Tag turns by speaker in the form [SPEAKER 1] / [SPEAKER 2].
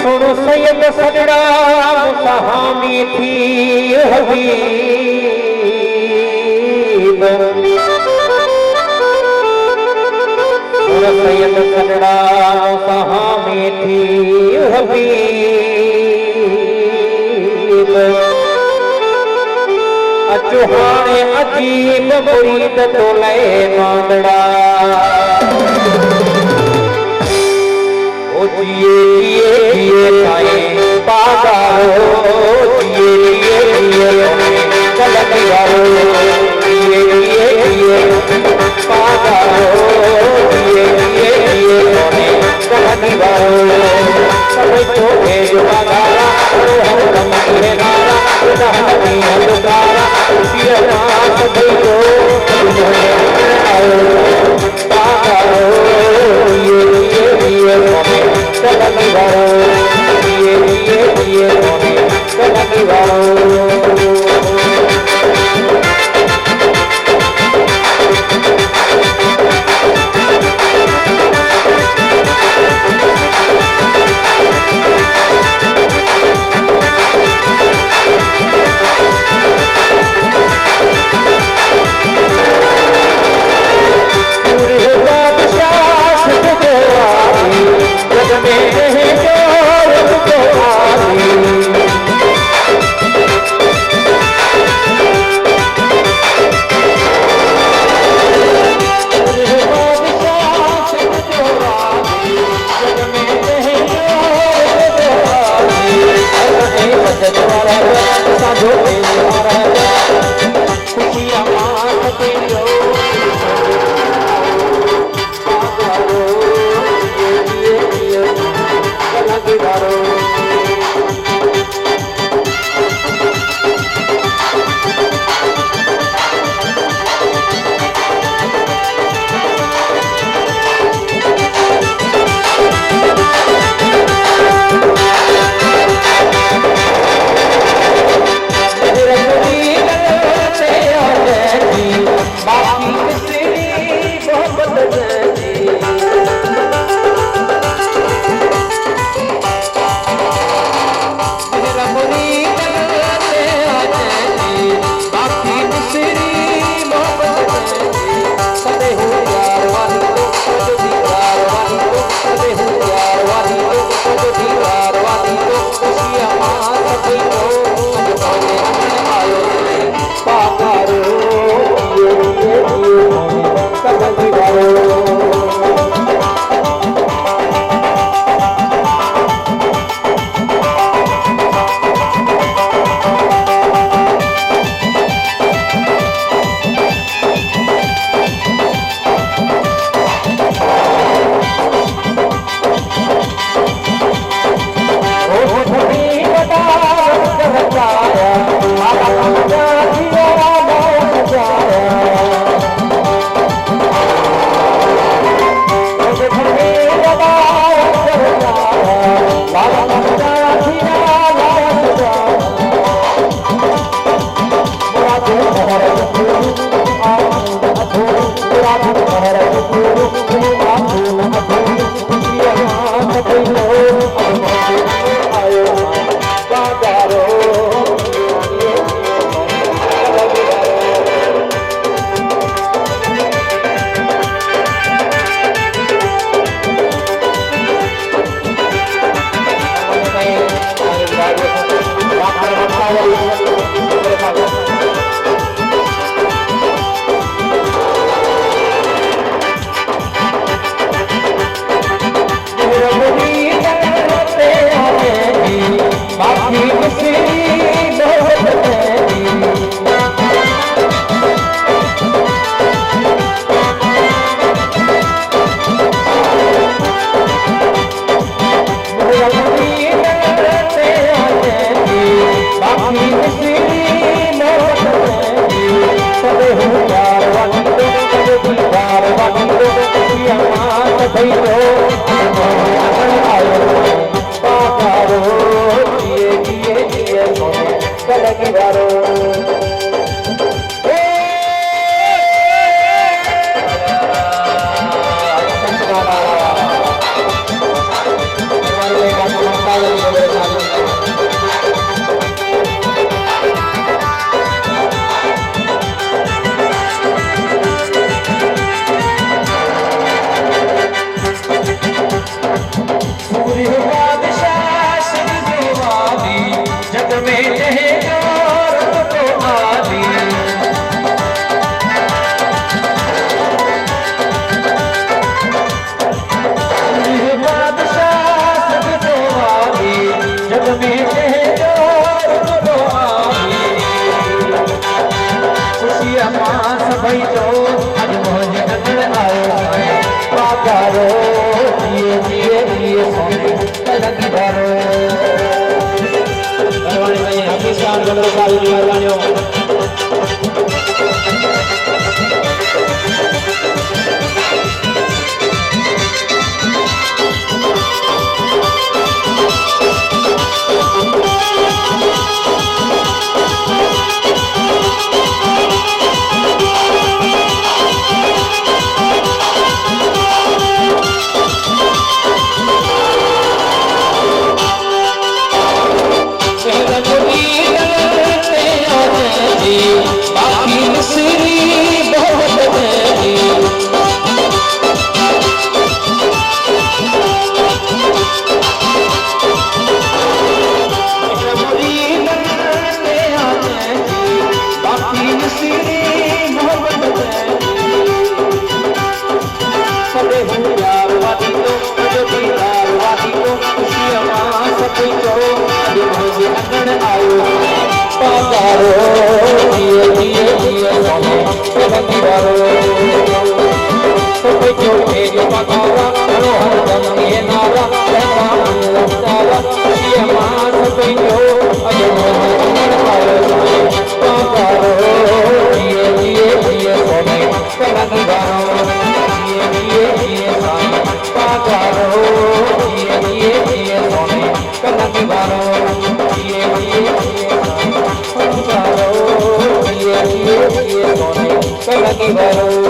[SPEAKER 1] सुनो सैयद सजड़ा मुसाहामी थी हबीब सुनो सैयद सजड़ा मुसाहामी थी हबीब चौहाने अजीब मुरीद तो ले मांदड़ा जिए जिए जिए पाए पागारो जिए जिए जिए कलक गारो जिए जिए जिए पागारो जिए जिए जिए कलक गारो सब तो भेज पागारा हम कम के नारा नहीं हलकारा पिया नाथ भइयो आओ पागारो जिए जिए जिए कलक गारो जिए जिए जिए कलक गारो सभई जो अज मुझे अंगण आयो है पागारो जिए जिए जिए सोने लगी बारो करवाने भाई हमेशा गंदो काली निवारणियो Bye.